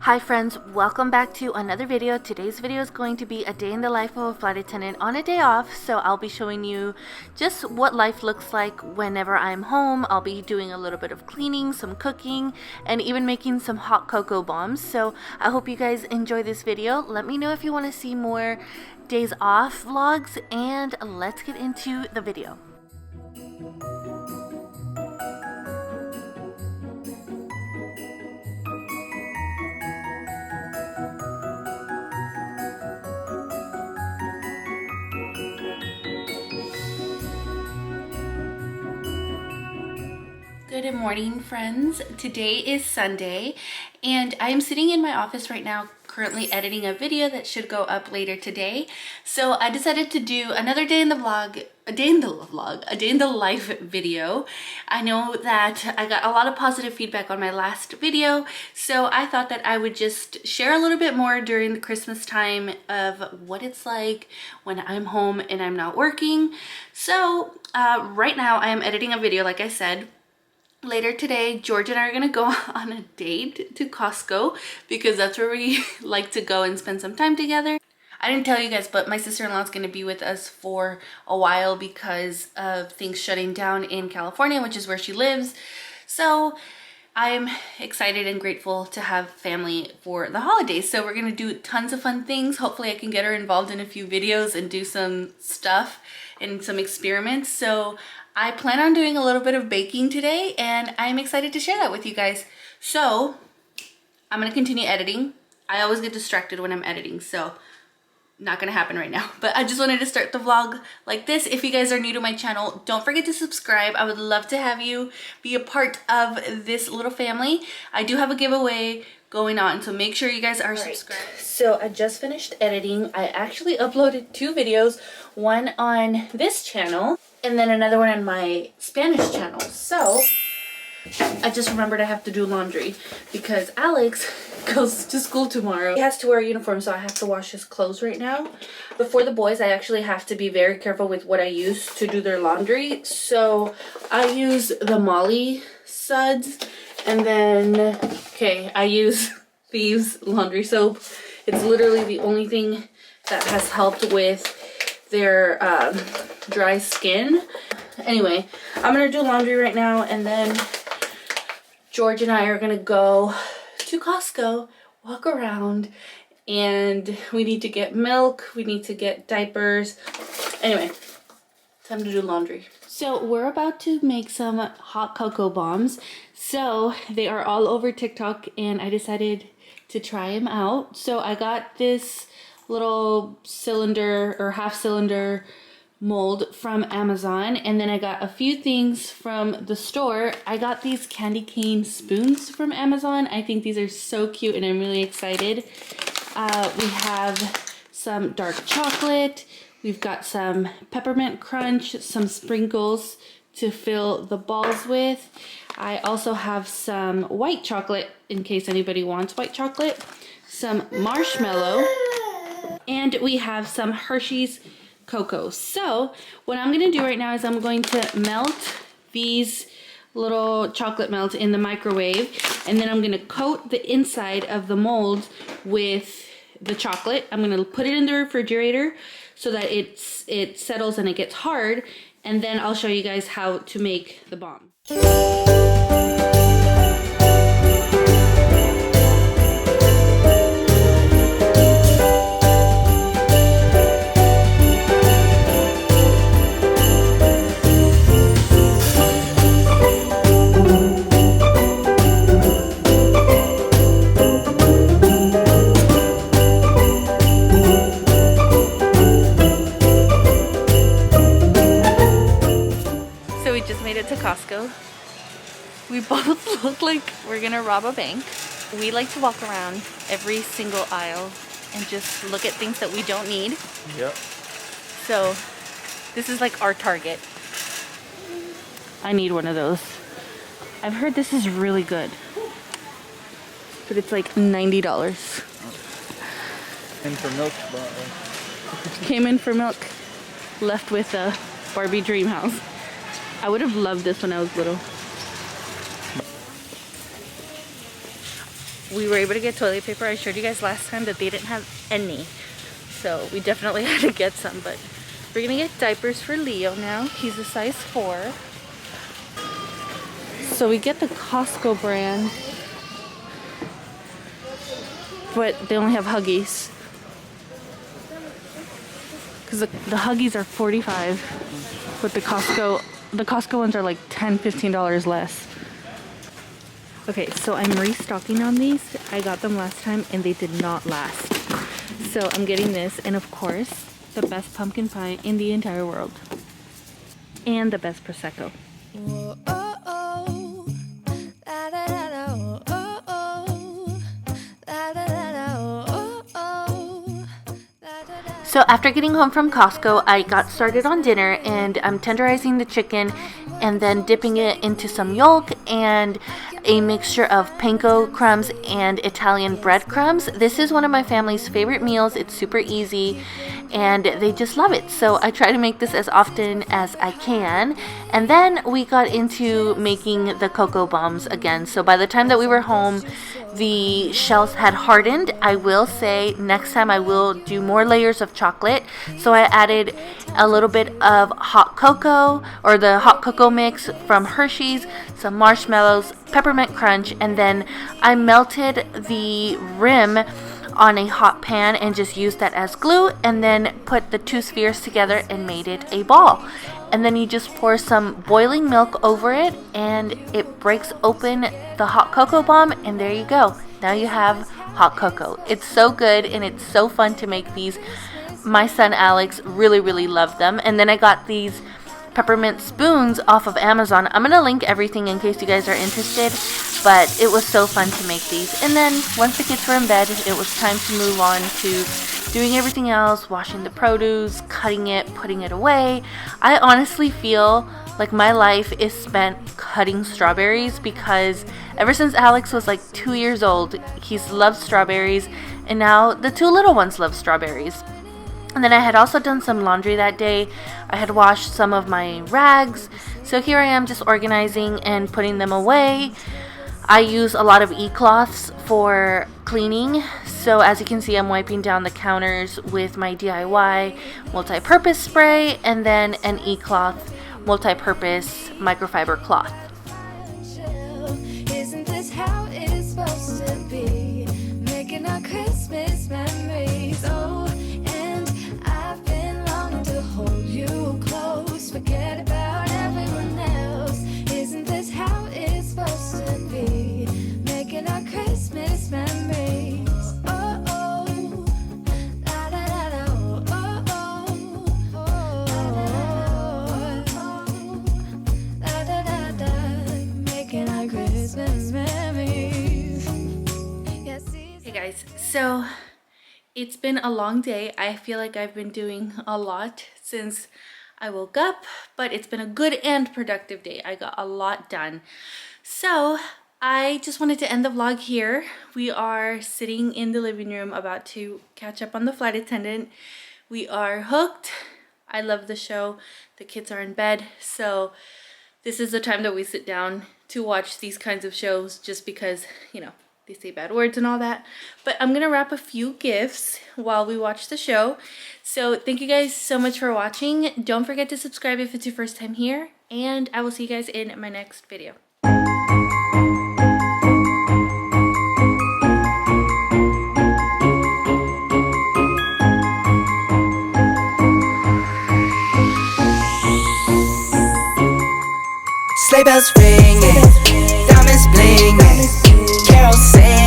Hi friends, welcome back to another video. Today's video is going to be a day in the life of a flight attendant on a day off. So I'll be showing you just what life looks like whenever I'm home. I'll be doing a little bit of cleaning, some cooking, and even making some hot cocoa bombs. So I hope you guys enjoy this video. Let me know if you want to see more days off vlogs, and let's get into the video. Good morning, friends. Today is Sunday and I am sitting in my office right now currently editing a video that should go up later today. So I decided to do another day in the vlog, a day in the life video. I know that I got a lot of positive feedback on my last video, so I thought that I would just share a little bit more during the Christmas time of what it's like when I'm home and I'm not working. So right now I am editing a video, like I said. Later today, George and I are gonna go on a date to Costco because that's where we like to go and spend some time together. I didn't tell you guys, but my sister-in-law is gonna be with us for a while because of things shutting down in California, which is where she lives. So I'm excited and grateful to have family for the holidays. So we're gonna do tons of fun things. Hopefully I can get her involved in a few videos and do some stuff and some experiments. So I plan on doing a little bit of baking today and I'm excited to share that with you guys. So I'm gonna continue editing. I always get distracted when I'm editing, so not gonna happen right now. But I just wanted to start the vlog like this. If you guys are new to my channel, don't forget to subscribe. I would love to have you be a part of this little family. I do have a giveaway going on, so make sure you guys are subscribed. So I just finished editing. I actually uploaded 2 videos, one on this channel and then another one on my Spanish channel. So I just remembered I have to do laundry because Alex goes to school tomorrow. He has to wear a uniform, so I have to wash his clothes right now. Before the boys, I actually have to be very careful with what I use to do their laundry. So I use the Molly suds, and then, okay, I use Thieves laundry soap. It's literally the only thing that has helped with their dry skin. Anyway, I'm gonna do laundry right now, and then George and I are gonna go to Costco, walk around, and we need to get milk, we need to get diapers. Anyway, time to do laundry. So we're about to make some hot cocoa bombs. So they are all over TikTok and I decided to try them out. So I got this little cylinder or half cylinder mold from Amazon, and then I got a few things from the store. I got these candy cane spoons from Amazon. I think these are so cute and I'm really excited. We have some dark chocolate, we've got some peppermint crunch, some sprinkles to fill the balls with. I also have some white chocolate in case anybody wants white chocolate, some marshmallow, and we have some Hershey's cocoa. So what I'm gonna do right now is I'm going to melt these little chocolate melts in the microwave, and then I'm gonna coat the inside of the mold with the chocolate. I'm gonna put it in the refrigerator so that it settles and it gets hard, and then I'll show you guys how to make the bomb. To Costco. We both look like we're gonna rob a bank. We like to walk around every single aisle and just look at things that we don't need. Yep. So this is like our Target. I need one of those. I've heard this is really good, but it's like $90. In for milk. Came in for milk. Left with a Barbie dream house. I would have loved this when I was little. we were able to get toilet paper. I showed you guys last time that they didn't have any. So we definitely had to get some, but we're gonna get diapers for Leo now. He's a size 4. So we get the Costco brand, but they only have Huggies. Because the Huggies are $45, but the Costco ones are like $10, $15 less. Okay, so I'm restocking on these. I got them last time and they did not last. So I'm getting this, and of course, the best pumpkin pie in the entire world. And the best Prosecco. Whoa, oh, oh. Da, da, da, da, oh, oh, oh. Da, da, da, da, oh, oh. Da, da, da. So after getting home from Costco, I got started on dinner, and I'm tenderizing the chicken and then dipping it into some yolk and a mixture of panko crumbs and Italian breadcrumbs. This is one of my family's favorite meals. It's super easy and they just love it. So I try to make this as often as I can. And then we got into making the cocoa bombs again. So by the time that we were home, the shells had hardened. I will say next time I will do more layers of chocolate. So I added a little bit of hot cocoa, or the hot cocoa mix from Hershey's, some marshmallows, peppermint crunch, and then I melted the rim on a hot pan and just used that as glue, and then put the 2 spheres together and made it a ball. And then you just pour some boiling milk over it and it breaks open the hot cocoa bomb, and there you go. Now you have hot cocoa. It's so good and it's so fun to make these. My son Alex really loved them. And then I got these peppermint spoons off of Amazon. I'm gonna link everything in case you guys are interested, but it was so fun to make these. And then once the kids were in bed, it was time to move on to doing everything else, washing the produce, cutting it, putting it away. I honestly feel like my life is spent cutting strawberries, because ever since Alex was like 2 years old, he's loved strawberries, and now the 2 little ones love strawberries. And then I had also done some laundry that day. I had washed some of my rags. So here I am just organizing and putting them away. I use a lot of e-cloths for cleaning. So as you can see, I'm wiping down the counters with my DIY multi-purpose spray, and then an e-cloth multi-purpose microfiber cloth. Isn't this how it is supposed to be? Making our Christmas memories. Oh, and I've been longing to hold you close. Forget about everyone else. Isn't this how it is supposed to be? Making our Christmas memories. Oh, oh. Da, da, da, da, oh, oh, oh. Da, da, da, da. Making our Christmas memories. Yes, Hey guys, so it's been a long day. I feel like I've been doing a lot since I woke up, but it's been a good and productive day. I got a lot done. So I just wanted to end the vlog here. We are sitting in the living room about to catch up on the flight attendant. We are hooked. I love the show. The kids are in bed, so this is the time that we sit down to watch these kinds of shows, just because, you know, they say bad words and all that. But I'm gonna wrap a few gifts while we watch the show. So thank you guys so much for watching. Don't forget to subscribe if it's your first time here, and I will see you guys in my next video. Sleigh bells ringing, diamonds blinging, carols singing.